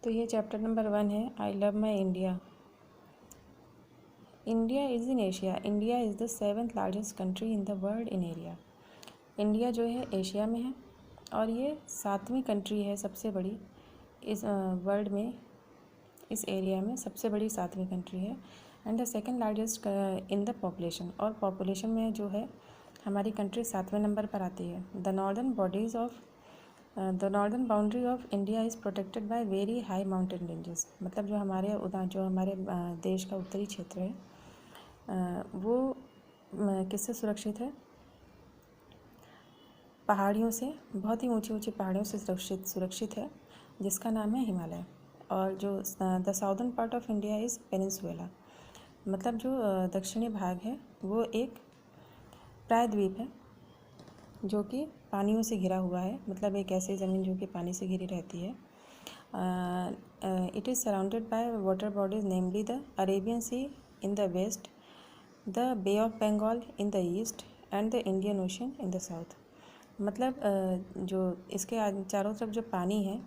तो ये chapter number 1 है, I love my India. India is in Asia. India is the 7th largest country in the world in area. India जो है Asia में है और ये 7वीं कंट्री है, सबसे बड़ी इस वर्ल्ड में, इस एरिया में सबसे बड़ी 7वीं कंट्री है। And the 2nd largest in the population, और पॉपुलेशन में जो है हमारी कंट्री 7वें नंबर पर आती है। The northern boundary of India is protected by very high mountain ranges. मतलब जो हमारे देश का उत्तरी क्षेत्र है वो किससे सुरक्षित है? पहाड़ियों से, बहुत ही ऊंची ऊंची पहाड़ियों से सुरक्षित है, जिसका नाम है हिमालय। और जो the southern part of India is peninsula. मतलब जो दक्षिणी भाग है वो एक प्रायद्वीप है जो कि पानियों से घिरा हुआ है। मतलब एक ऐसी ज़मीन जो कि पानी से घिरी रहती है। It is surrounded by water bodies, namely the Arabian Sea in the west, the Bay of Bengal in the east and the Indian Ocean in the south. मतलब जो इसके चारों तरफ जो पानी है,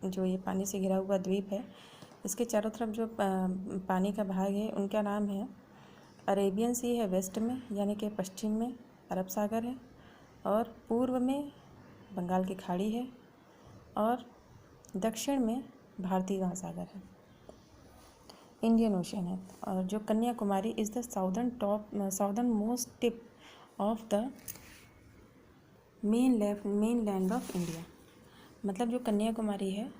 जो ये पानी से घिरा हुआ द्वीप है, इसके चारों तरफ जो पानी का भाग है उनका नाम है अरेबियन सी है वेस्ट में, यानी कि पश्चिम में अरब सागर है, और पूर्व में बंगाल की खाड़ी है, और दक्षिण में भारतीय महासागर है, इंडियन ओशन है। और जो Kanyakumari is the southern most tip of the main land of India. मतलब जो कन्याकुमारी है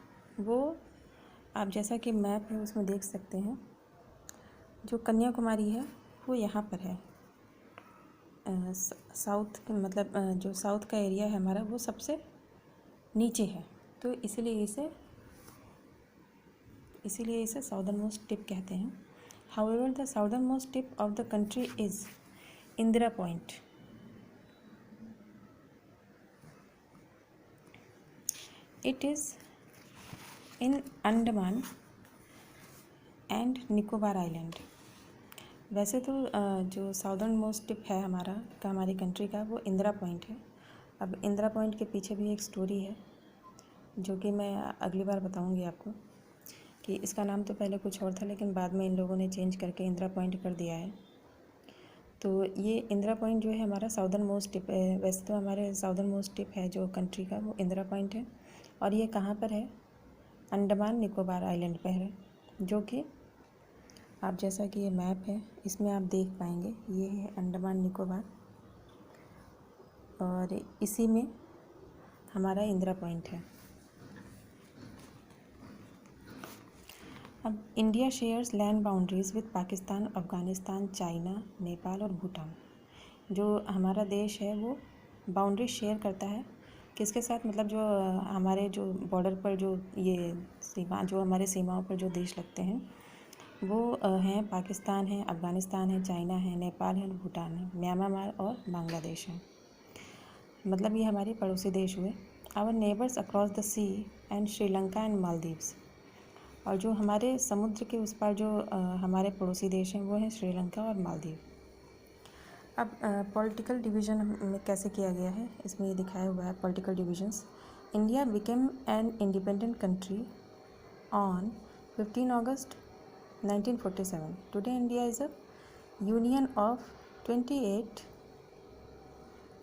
वो, आप जैसा कि मैप है उसमें देख सकते हैं, जो कन्याकुमारी है वो यहाँ पर है। साउथ, मतलब जो साउथ का एरिया है हमारा वो सबसे नीचे है, तो इसीलिए इसे साउदर्न मोस्ट टिप कहते हैं। However the southern most tip of the country is Indira point. It is in Andaman and Nicobar island. वैसे तो जो साउदर्न मोस्ट टिप है हमारी कंट्री का, वो इंदिरा पॉइंट है। अब इंदिरा पॉइंट के पीछे भी एक स्टोरी है जो कि मैं अगली बार बताऊंगी आपको, कि इसका नाम तो पहले कुछ और था लेकिन बाद में इन लोगों ने चेंज करके इंदिरा पॉइंट कर दिया है। तो ये इंदिरा पॉइंट जो है हमारा साउदर्न मोस्ट टिप है। वैसे तो हमारे साउदर्न मोस्ट टिप है जो कंट्री का, वो इंदिरा पॉइंट है। और ये कहाँ पर है? अंडमान निकोबार आइलैंड पर है, जो कि आप जैसा कि ये मैप है इसमें आप देख पाएंगे, ये है अंडमान निकोबार और इसी में हमारा इंदिरा पॉइंट है। अब India shares land boundaries with Pakistan, Afghanistan, China, Nepal और भूटान। जो हमारा देश है वो बाउंड्री शेयर करता है किसके साथ? मतलब जो हमारे जो बॉर्डर पर जो हमारे सीमाओं पर जो देश लगते हैं वो हैं पाकिस्तान है, अफ़गानिस्तान है, चाइना है, नेपाल है, भूटान है, म्यांमार और बांग्लादेश है। मतलब ये हमारे पड़ोसी देश हुए। Our neighbours across the sea and Sri Lanka and Maldives. और जो हमारे समुद्र के उस पार जो हमारे पड़ोसी देश हैं वो हैं श्रीलंका और मालदीव। अब पॉलिटिकल डिवीज़न में कैसे किया गया है, इसमें ये दिखाया हुआ है political divisions. India became an independent country on 15 August 1947. Today India is a union of 28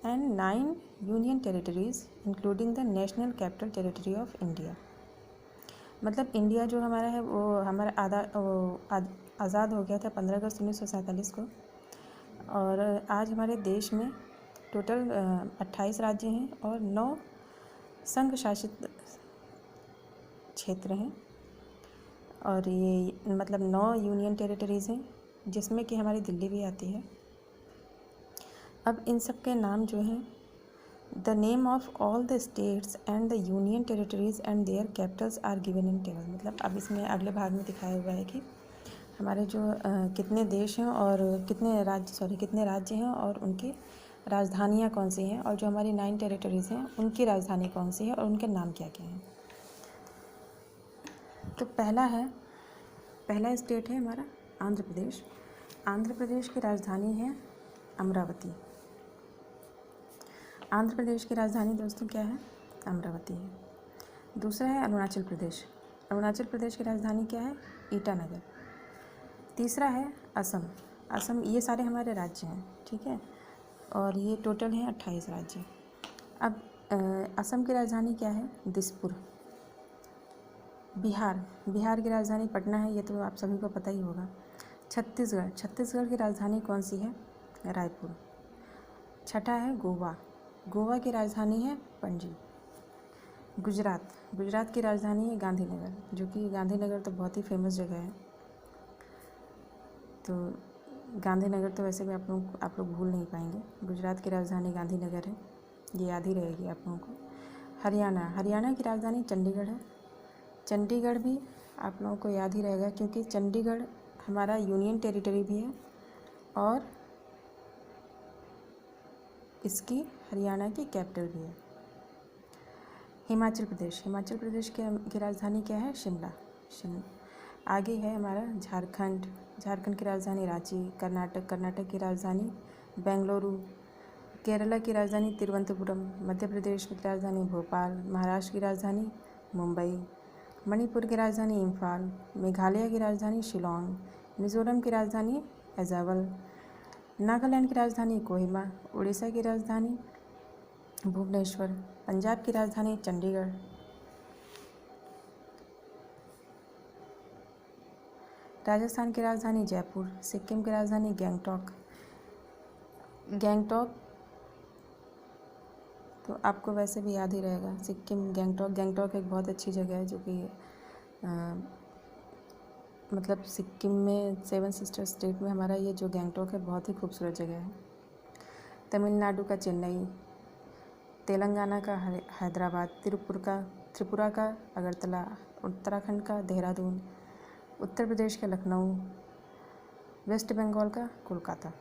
and 9 union territories including the National Capital Territory of India. मतलब इंडिया जो हमारा है वो हमारा आज़ाद हो गया था 15 अगस्त 1947 को। और आज हमारे देश में टोटल 28 राज्य हैं और 9 संघ शासित क्षेत्र हैं। और ये मतलब 9 यूनियन टेरिटरीज़ हैं, जिसमें कि हमारी दिल्ली भी आती है। अब इन सब के नाम जो हैं, the name of all the states and the union territories and their capitals are given in table. मतलब अब इसमें अगले भाग में दिखाया हुआ है कि हमारे जो कितने देश हैं और कितने राज्य हैं और उनकी राजधानियाँ कौन सी हैं, और जो हमारी 9 टेरिटरीज़ हैं उनकी राजधानी कौन सी है और उनके नाम क्या क्या हैं। तो पहला स्टेट है हमारा आंध्र प्रदेश। आंध्र प्रदेश की राजधानी है अमरावती। आंध्र प्रदेश की राजधानी दोस्तों क्या है? अमरावती है। दूसरा है अरुणाचल प्रदेश। अरुणाचल प्रदेश की राजधानी क्या है? ईटानगर। तीसरा है असम। असम, ये सारे हमारे राज्य हैं, ठीक है, और ये टोटल हैं 28 राज्य। अब असम की राजधानी क्या है? दिसपुर। बिहार की राजधानी पटना है, ये तो आप सभी को पता ही होगा। छत्तीसगढ़ की राजधानी कौन सी है? रायपुर। छठा है गोवा की राजधानी है पणजी। गुजरात की राजधानी है गांधीनगर, जो कि गांधीनगर तो बहुत ही फेमस जगह है। तो गांधीनगर तो वैसे भी आप लोग भूल नहीं पाएंगे। गुजरात की राजधानी गांधीनगर है, ये याद ही रहेगी आप लोगों को। हरियाणा की राजधानी चंडीगढ़ है। चंडीगढ़ भी आप लोगों को याद ही रहेगा, क्योंकि चंडीगढ़ हमारा यूनियन टेरिटरी भी है और इसकी हरियाणा की कैपिटल भी है। हिमाचल प्रदेश की राजधानी क्या है? शिमला। आगे है हमारा झारखंड की राजधानी रांची। कर्नाटक की राजधानी बेंगलुरु। केरला की राजधानी तिरुवनंतपुरम। मध्य प्रदेश की राजधानी भोपाल। महाराष्ट्र की राजधानी मुंबई। मणिपुर की राजधानी इम्फाल। मेघालय की राजधानी शिलोंग। मिजोरम की राजधानी अजोल। नागालैंड की राजधानी कोहिमा। उड़ीसा की राजधानी भुवनेश्वर। पंजाब की राजधानी चंडीगढ़। राजस्थान की राजधानी जयपुर। सिक्किम की राजधानी गैंगटॉक। तो आपको वैसे भी याद ही रहेगा, सिक्किम गैंगटॉक एक बहुत अच्छी जगह है, जो कि मतलब सिक्किम में 7 सिस्टर स्टेट में हमारा ये जो गैंगटॉक है बहुत ही खूबसूरत जगह है। तमिलनाडु का चेन्नई। तेलंगाना का हैदराबाद। त्रिपुरा का अगरतला। उत्तराखंड का देहरादून। उत्तर प्रदेश का लखनऊ। वेस्ट बंगाल का कोलकाता।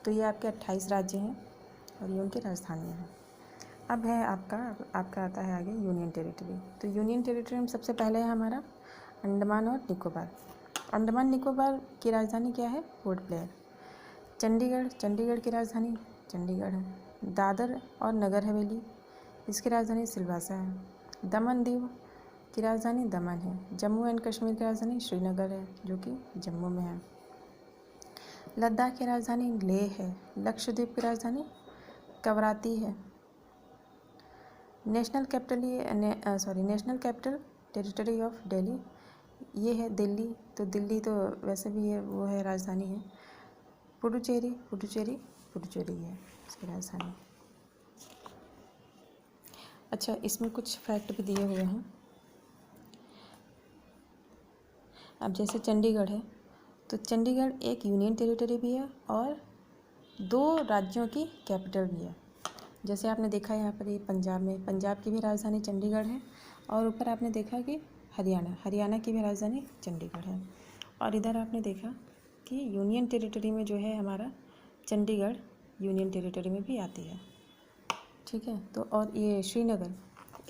तो ये आपके 28 राज्य हैं और ये उनकी राजधानियाँ हैं। अब है आपका आता है आगे यूनियन टेरिटरी। तो यूनियन टेरिटरी में सबसे पहले है हमारा अंडमान और निकोबार। अंडमान निकोबार की राजधानी क्या है? Port Blair. चंडीगढ़ की राजधानी चंडीगढ़ है। दादर और नगर हवेली, इसकी राजधानी सिलवासा है। दमन दीव की राजधानी दमन है। जम्मू एंड कश्मीर की राजधानी श्रीनगर है, जो कि जम्मू में है। लद्दाख की राजधानी लेह है। लक्षद्वीप की राजधानी कवराती है। National capital territory of Delhi, ये है दिल्ली। तो दिल्ली तो वैसे भी वो है राजधानी है। पुडुचेरी है इसकी राजधानी। अच्छा, इसमें कुछ फैक्ट भी दिए हुए हैं। अब जैसे चंडीगढ़ है, तो चंडीगढ़ एक यूनियन टेरिटरी भी है और 2 राज्यों की कैपिटल भी है। जैसे आपने देखा यहाँ पर ये पंजाब की भी राजधानी चंडीगढ़ है, और ऊपर आपने देखा कि हरियाणा की भी राजधानी चंडीगढ़ है। और इधर आपने देखा कि यूनियन टेरिटरी में जो है हमारा चंडीगढ़ यूनियन टेरिटरी में भी आती है, ठीक है। तो और ये श्रीनगर,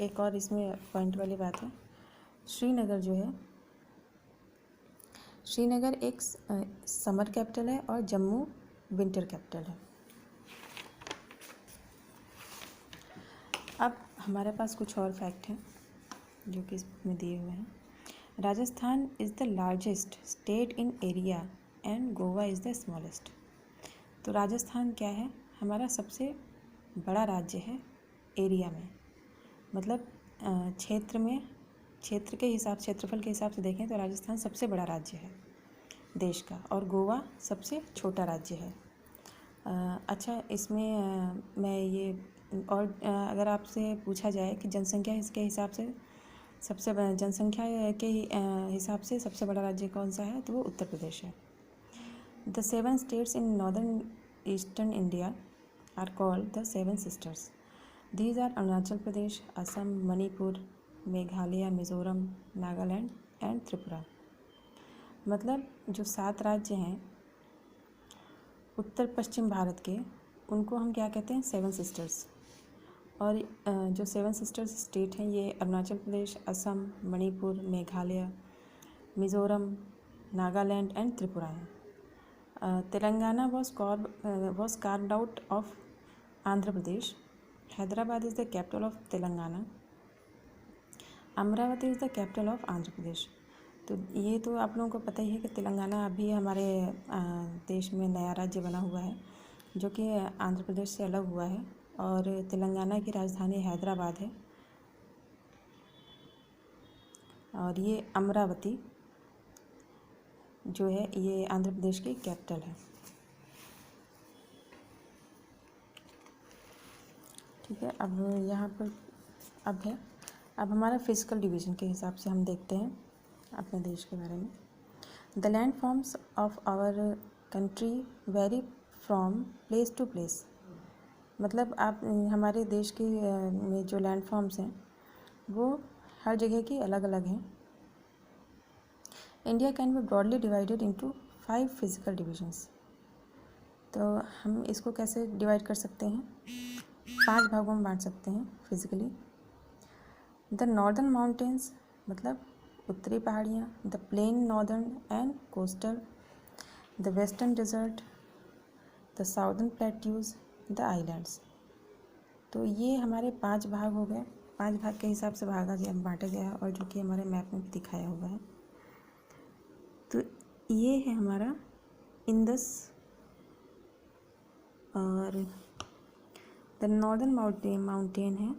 एक और इसमें पॉइंट वाली बात है, श्रीनगर जो है, श्रीनगर एक समर कैपिटल है और जम्मू विंटर कैपिटल है। अब हमारे पास कुछ और फैक्ट हैं जो कि इस बुक में दिए हुए हैं। Rajasthan is the largest state in area and Goa is the smallest. तो राजस्थान क्या है? हमारा सबसे बड़ा राज्य है एरिया में, मतलब क्षेत्रफल के हिसाब से देखें तो राजस्थान सबसे बड़ा राज्य है देश का, और गोवा सबसे छोटा राज्य है। अच्छा, इसमें मैं ये और अगर आपसे पूछा जाए कि जनसंख्या के हिसाब से सबसे सबसे बड़ा राज्य कौन सा है, तो वो उत्तर प्रदेश है। The 7 states in northern eastern India are called the 7 sisters. These are Arunachal Pradesh, Assam, Manipur, Meghalaya, Mizoram, Nagaland and Tripura. मतलब जो 7 राज्य हैं उत्तर पश्चिम भारत के, उनको हम क्या कहते हैं? 7 सिस्टर्स। और जो 7 सिस्टर्स स्टेट हैं ये अरुणाचल प्रदेश, असम, मणिपुर, मेघालय, मिज़ोरम, नागालैंड एंड त्रिपुरा हैं। Telangana was carved out of Andhra Pradesh. Hyderabad is the capital of Telangana. Amaravati is the capital of Andhra Pradesh. तो ये तो आप लोगों को पता ही है कि तेलंगाना अभी हमारे देश में नया राज्य बना हुआ है जो कि आंध्र प्रदेश से अलग हुआ है, और तेलंगाना की राजधानी हैदराबाद है, और ये अमरावती जो है ये आंध्र प्रदेश की कैपिटल है। ठीक है, अब यहाँ पर अब हमारा फिजिकल डिवीज़न के हिसाब से हम देखते हैं अपने देश के बारे में। The land forms of our country vary from place to place. मतलब आप हमारे देश की में जो लैंड फॉर्म्स हैं वो हर जगह की अलग अलग हैं। India can be broadly divided into 5 physical divisions. तो हम इसको कैसे डिवाइड कर सकते हैं, 5 भागों में बांट सकते हैं फिजिकली। द नॉर्दर्न माउंटेन्स मतलब उत्तरी पहाड़ियाँ, the plain northern and coastal, the western desert, the southern plateaus, the islands. तो ये हमारे 5 भाग हो गए। 5 भाग के हिसाब से बांटा गया है, और जो कि हमारे मैप में भी दिखाया हुआ है। तो ये है हमारा इंडस, और द नॉर्दर्न माउंटेन है,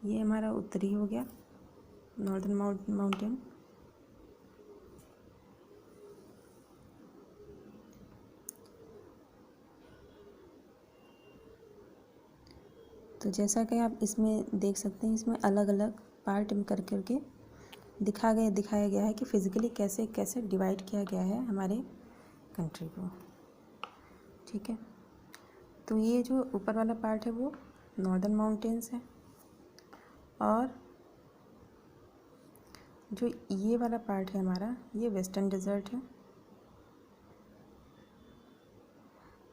ये हमारा उत्तरी हो गया नॉर्दर्न माउंटेन। तो जैसा कि आप इसमें देख सकते हैं, इसमें अलग अलग पार्ट में कर करके दिखाया गया है कि फिज़िकली कैसे कैसे डिवाइड किया गया है हमारे कंट्री को। ठीक है, तो ये जो ऊपर वाला पार्ट है वो नॉर्दर्न माउंटेन्स है, और जो ये वाला पार्ट है हमारा ये वेस्टर्न डेजर्ट है,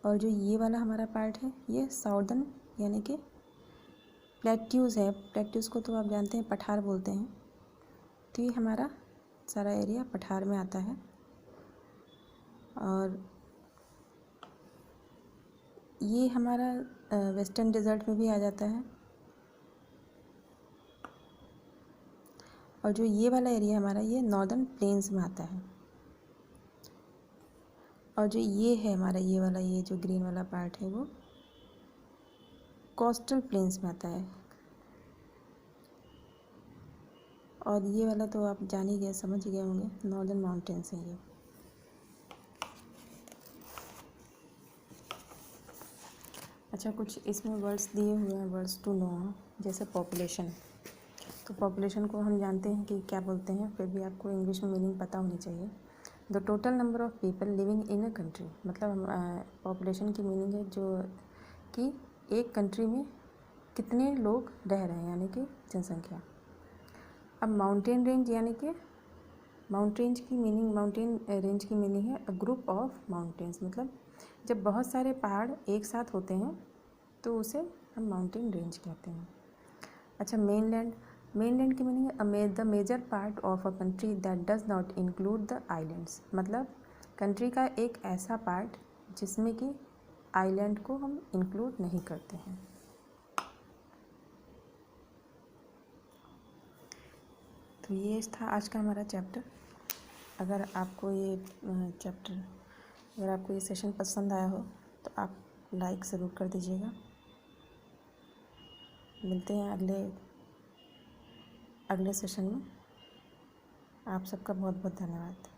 और जो ये वाला हमारा पार्ट है ये साउदर्न यानी कि प्लेट्यूज़ है। प्लेट्यूज़ को तो आप जानते हैं पठार बोलते हैं। तो ये हमारा सारा एरिया पठार में आता है, और ये हमारा वेस्टर्न डेजर्ट में भी आ जाता है, और जो ये वाला एरिया हमारा ये नॉर्दर्न प्लेन्स में आता है, और जो ये है हमारा ये जो ग्रीन वाला पार्ट है वो कोस्टल प्लेन्स में आता है। और ये वाला तो आप जान ही गए, समझ गए होंगे, नॉर्दर्न माउंटेन्स हैं ये। अच्छा, कुछ इसमें वर्ड्स दिए हुए हैं, वर्ड्स टू नो, जैसे पॉपुलेशन। तो पॉपुलेशन को हम जानते हैं कि क्या बोलते हैं, फिर भी आपको इंग्लिश में मीनिंग पता होनी चाहिए। The total number of people living in a country. मतलब पॉपुलेशन की मीनिंग है जो कि एक कंट्री में कितने लोग रह रहे हैं, यानी कि जनसंख्या। अब माउंटेन रेंज यानी कि माउंटेन रेंज की मीनिंग है अ ग्रुप ऑफ माउंटेन्स। मतलब जब बहुत सारे पहाड़ एक साथ होते हैं तो उसे हम माउंटेन रेंज कहते हैं। अच्छा, मेनलैंड की मीनिंग है the major part of a country that does not include the islands. मतलब कंट्री का एक ऐसा पार्ट जिसमें कि आइलैंड को हम इंक्लूड नहीं करते हैं। तो ये था आज का हमारा चैप्टर। अगर आपको ये सेशन पसंद आया हो तो आप लाइक ज़रूर कर दीजिएगा। मिलते हैं अगले सेशन में। आप सबका बहुत बहुत धन्यवाद।